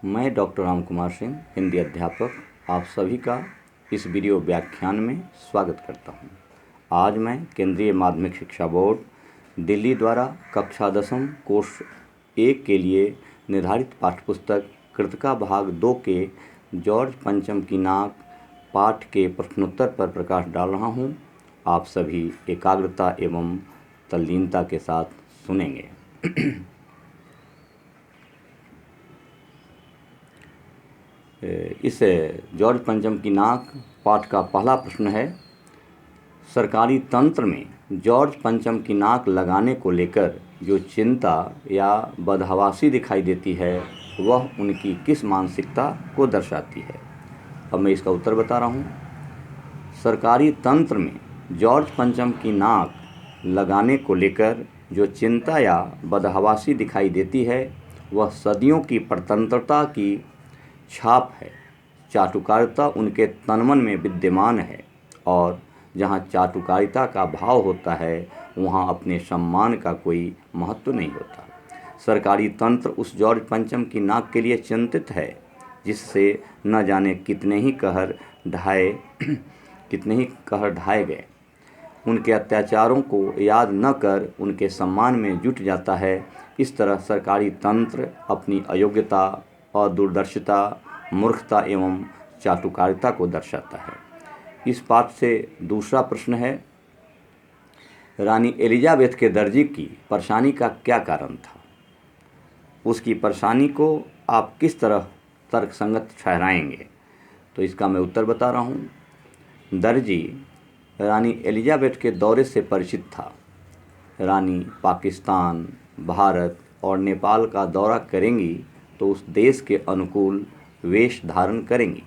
मैं डॉक्टर राम कुमार सिंह, हिंदी अध्यापक, आप सभी का इस वीडियो व्याख्यान में स्वागत करता हूं। आज मैं केंद्रीय माध्यमिक शिक्षा बोर्ड दिल्ली द्वारा कक्षा 10वीं कोर्स 1 के लिए निर्धारित पाठ्यपुस्तक कृतिका भाग 2 के जॉर्ज पंचम की नाक पाठ के प्रश्नोत्तर पर प्रकाश डाल रहा हूं। आप सभी एकाग्रता एवं तल्लीनता के साथ सुनेंगे। इस जॉर्ज पंचम की नाक पाठ का पहला प्रश्न है, सरकारी तंत्र में जॉर्ज पंचम की नाक लगाने को लेकर जो चिंता या बदहवासी दिखाई देती है वह उनकी किस मानसिकता को दर्शाती है। अब मैं इसका उत्तर बता रहा हूँ। सरकारी तंत्र में जॉर्ज पंचम की नाक लगाने को लेकर जो चिंता या बदहवासी दिखाई देती है वह सदियों की परतंत्रता की छाप है। चाटुकारिता उनके तनमन में विद्यमान है और जहाँ चाटुकारिता का भाव होता है वहाँ अपने सम्मान का कोई महत्व नहीं होता। सरकारी तंत्र उस जॉर्ज पंचम की नाक के लिए चिंतित है जिससे न जाने कितने ही कहर ढाए गए। उनके अत्याचारों को याद न कर उनके सम्मान में जुट जाता है। इस तरह सरकारी तंत्र अपनी अयोग्यता और दूरदर्शिता, मूर्खता एवं चाटुकारिता को दर्शाता है। इस पाठ से दूसरा प्रश्न है, रानी एलिजाबेथ के दर्जी की परेशानी का क्या कारण था? उसकी परेशानी को आप किस तरह तर्कसंगत ठहराएंगे? तो इसका मैं उत्तर बता रहा हूँ। दर्जी रानी एलिजाबेथ के दौरे से परिचित था। रानी पाकिस्तान, भारत और नेपाल का दौरा करेंगी तो उस देश के अनुकूल वेश धारण करेंगी।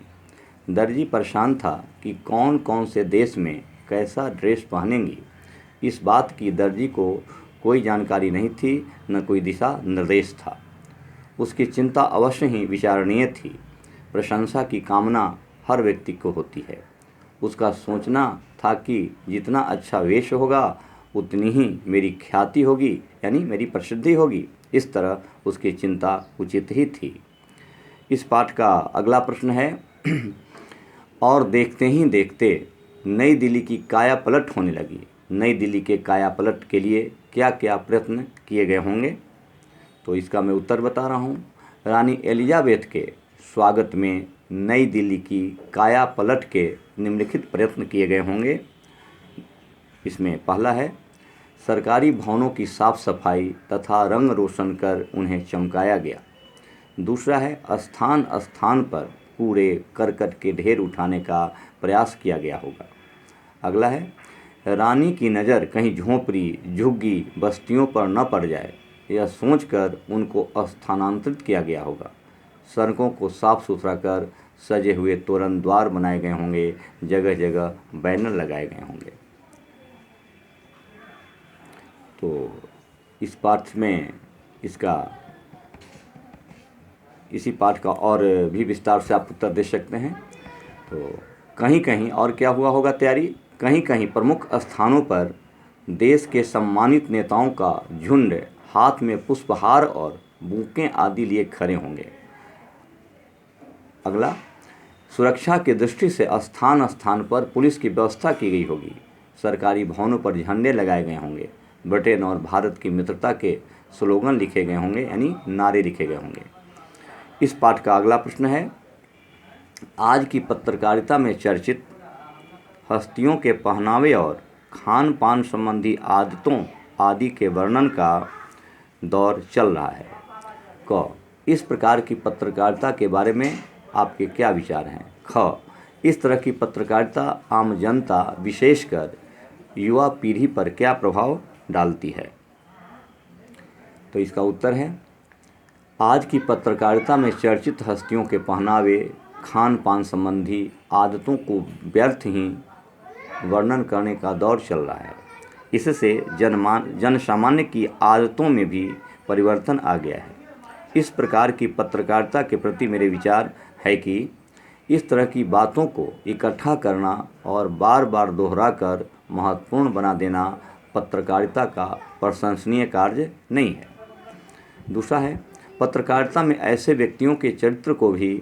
दर्जी परेशान था कि कौन कौन से देश में कैसा ड्रेस पहनेंगी। इस बात की दर्जी को कोई जानकारी नहीं थी, न कोई दिशा निर्देश था। उसकी चिंता अवश्य ही विचारणीय थी। प्रशंसा की कामना हर व्यक्ति को होती है। उसका सोचना था कि जितना अच्छा वेश होगा उतनी ही मेरी ख्याति होगी, यानी मेरी प्रसिद्धि होगी। इस तरह उसकी चिंता उचित ही थी। इस पाठ का अगला प्रश्न है, और देखते ही देखते नई दिल्ली की काया पलट होने लगी। नई दिल्ली के काया पलट के लिए क्या क्या प्रयत्न किए गए होंगे? तो इसका मैं उत्तर बता रहा हूँ। रानी एलिजाबेथ के स्वागत में नई दिल्ली की काया पलट के निम्नलिखित प्रयत्न किए गए होंगे। इसमें पहला है, सरकारी भवनों की साफ सफाई तथा रंग रोशन कर उन्हें चमकाया गया। दूसरा है, स्थान स्थान पर कूड़े करकट के ढेर उठाने का प्रयास किया गया होगा। अगला है, रानी की नज़र कहीं झोंपड़ी झुग्गी बस्तियों पर न पड़ जाए, यह सोचकर उनको स्थानांतरित किया गया होगा। सड़कों को साफ सुथरा कर सजे हुए तोरण द्वार बनाए गए होंगे, जगह जगह बैनर लगाए गए होंगे। तो इस पाठ में इसी पाठ का और भी विस्तार से आप उत्तर दे सकते हैं। तो कहीं कहीं और क्या हुआ होगा तैयारी? कहीं कहीं प्रमुख स्थानों पर देश के सम्मानित नेताओं का झुंड हाथ में पुष्पहार और बुकें आदि लिए खड़े होंगे। अगला, सुरक्षा की दृष्टि से स्थान स्थान पर पुलिस की व्यवस्था की गई होगी। सरकारी भवनों पर झंडे लगाए गए होंगे। ब्रिटेन और भारत की मित्रता के स्लोगन लिखे गए होंगे, यानी नारे लिखे गए होंगे। इस पाठ का अगला प्रश्न है, आज की पत्रकारिता में चर्चित हस्तियों के पहनावे और खान पान संबंधी आदतों आदि के वर्णन का दौर चल रहा है। क, इस प्रकार की पत्रकारिता के बारे में आपके क्या विचार हैं? ख, इस तरह की पत्रकारिता आम जनता विशेषकर युवा पीढ़ी पर क्या प्रभाव डालती है? तो इसका उत्तर है, आज की पत्रकारिता में चर्चित हस्तियों के पहनावे खान पान संबंधी आदतों को व्यर्थ ही वर्णन करने का दौर चल रहा है। इससे जन सामान्य की आदतों में भी परिवर्तन आ गया है। इस प्रकार की पत्रकारिता के प्रति मेरे विचार है कि इस तरह की बातों को इकट्ठा करना और बार बार दोहरा कर महत्वपूर्ण बना देना पत्रकारिता का प्रशंसनीय कार्य नहीं है। दूसरा है, पत्रकारिता में ऐसे व्यक्तियों के चरित्र को भी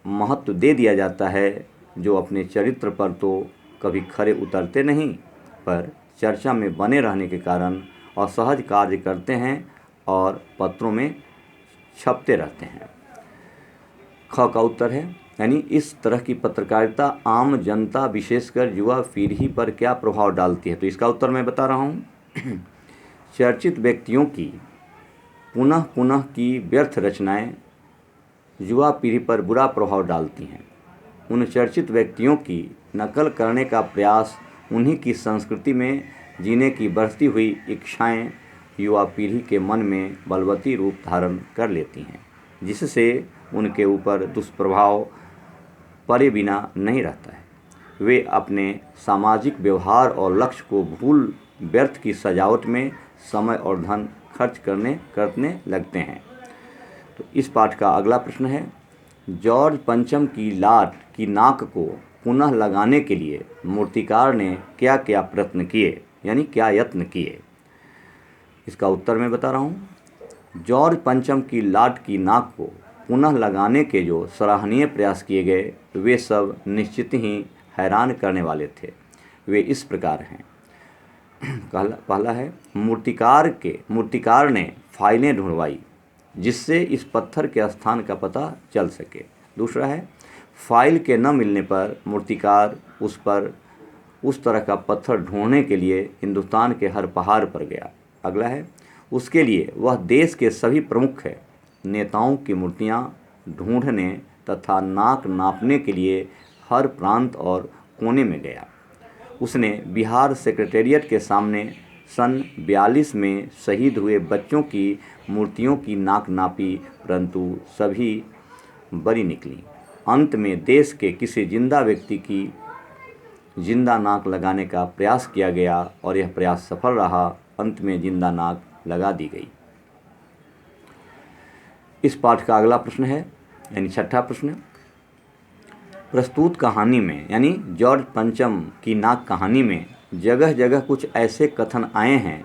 महत्व दे दिया जाता है जो अपने चरित्र पर तो कभी खरे उतरते नहीं, पर चर्चा में बने रहने के कारण असहज कार्य करते हैं और पत्रों में छपते रहते हैं। ख का उत्तर है, यानी इस तरह की पत्रकारिता आम जनता विशेषकर युवा पीढ़ी पर क्या प्रभाव डालती है। तो इसका उत्तर मैं बता रहा हूँ। चर्चित व्यक्तियों की पुनः पुनः की व्यर्थ रचनाएं युवा पीढ़ी पर बुरा प्रभाव डालती हैं। उन चर्चित व्यक्तियों की नकल करने का प्रयास उन्हीं की संस्कृति में जीने की बढ़ती हुई इच्छाएं युवा पीढ़ी के मन में बलवती रूप धारण कर लेती हैं, जिससे उनके ऊपर दुष्प्रभाव पड़े बिना नहीं रहता है। वे अपने सामाजिक व्यवहार और लक्ष्य को भूल व्यर्थ की सजावट में समय और धन खर्च करने लगते हैं। तो इस पाठ का अगला प्रश्न है, जॉर्ज पंचम की लाट की नाक को पुनः लगाने के लिए मूर्तिकार ने क्या क्या प्रयत्न किए, यानी क्या यत्न किए। इसका उत्तर मैं बता रहा हूँ। जॉर्ज पंचम की लाट की नाक को पुनः लगाने के जो सराहनीय प्रयास किए गए वे सब निश्चित ही हैरान करने वाले थे। वे इस प्रकार हैं। पहला है, मूर्तिकार ने फाइलें ढूंढवाई जिससे इस पत्थर के स्थान का पता चल सके। दूसरा है, फाइल के न मिलने पर मूर्तिकार उस तरह का पत्थर ढूंढने के लिए हिंदुस्तान के हर पहाड़ पर गया। अगला है, उसके लिए वह देश के सभी प्रमुख नेताओं की मूर्तियां ढूंढने तथा नाक नापने के लिए हर प्रांत और कोने में गया। उसने बिहार सेक्रेटेरिएट के सामने सन 42 में शहीद हुए बच्चों की मूर्तियों की नाक नापी, परंतु सभी बड़ी निकली। अंत में देश के किसी जिंदा व्यक्ति की जिंदा नाक लगाने का प्रयास किया गया और यह प्रयास सफल रहा। अंत में जिंदा नाक लगा दी गई। इस पाठ का अगला प्रश्न है, यानी छठा प्रश्न, प्रस्तुत कहानी में यानी जॉर्ज पंचम की नाक कहानी में जगह जगह कुछ ऐसे कथन आए हैं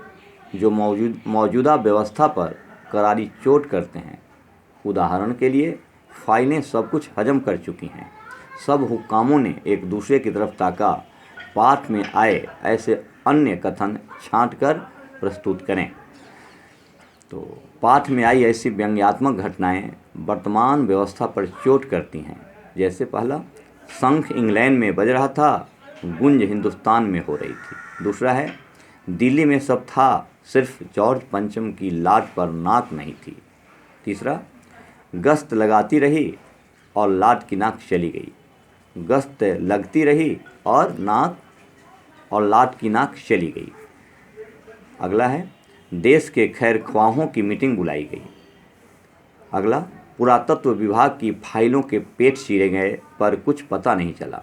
जो मौजूदा व्यवस्था पर करारी चोट करते हैं। उदाहरण के लिए, फाइलें सब कुछ हजम कर चुकी हैं। सब हुक्कामों ने एक दूसरे की तरफ ताका। पाठ में आए ऐसे अन्य कथन छांट कर प्रस्तुत करें। तो पाठ में आई ऐसी व्यंग्यात्मक घटनाएं वर्तमान व्यवस्था पर चोट करती हैं। जैसे पहला, शंख इंग्लैंड में बज रहा था, गूंज हिंदुस्तान में हो रही थी। दूसरा है, दिल्ली में सब था, सिर्फ जॉर्ज पंचम की लाट पर नाक नहीं थी। तीसरा, गश्त लगाती रही और लाट की नाक चली गई। गश्त लगती रही और लाट की नाक चली गई। अगला है, देश के खैर ख्वाहों की मीटिंग बुलाई गई। अगला, पुरातत्व विभाग की फाइलों के पेट चीरे गए पर कुछ पता नहीं चला।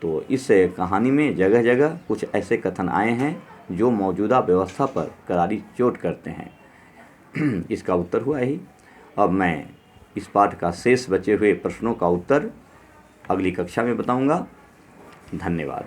तो इस कहानी में जगह जगह कुछ ऐसे कथन आए हैं जो मौजूदा व्यवस्था पर करारी चोट करते हैं। इसका उत्तर हुआ यही। अब मैं इस पाठ का शेष बचे हुए प्रश्नों का उत्तर अगली कक्षा में बताऊंगा। धन्यवाद।